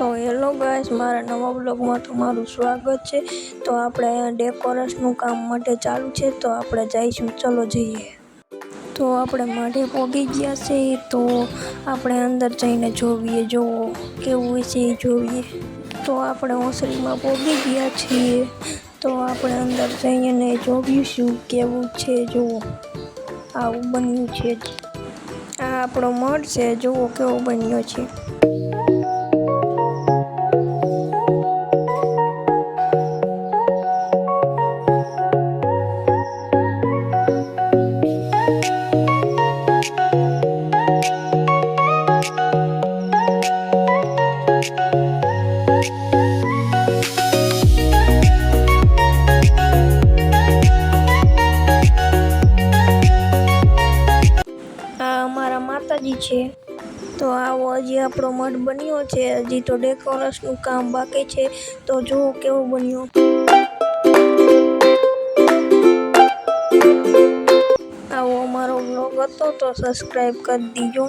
તો hello guys, મારા નવા બ્લોગમાં તમારું સ્વાગત છે। તો આપણે અહીંયા ડેકોરેશનનું કામ માટે ચાલુ છે, તો આપણે જઈશું। ચલો જઈએ। તો આપણે માઢે પહોંચી ગયા છે, તો આપણે અંદર જઈને જોઈએ, જોવો કેવું છે એ જોઈએ। તો આપણે ઓસરીમાં પહોંચી ગયા છીએ, તો આપણે અંદર જઈને જોઈશું કેવું છે। જોવો આવું બન્યું છે, આ આપણો મઠ છે, જોવો કેવો બન્યો છે। અમારા માતાજી છે, તો આવો હજી આપણો મઠ બન્યો છે। હજી તો ડેકોરેશનનું કામ બાકી છે, તો જુઓ કેવો બન્યો। આવો અમારો બ્લોગ હતો, તો સબસ્ક્રાઈબ કરી દીજો।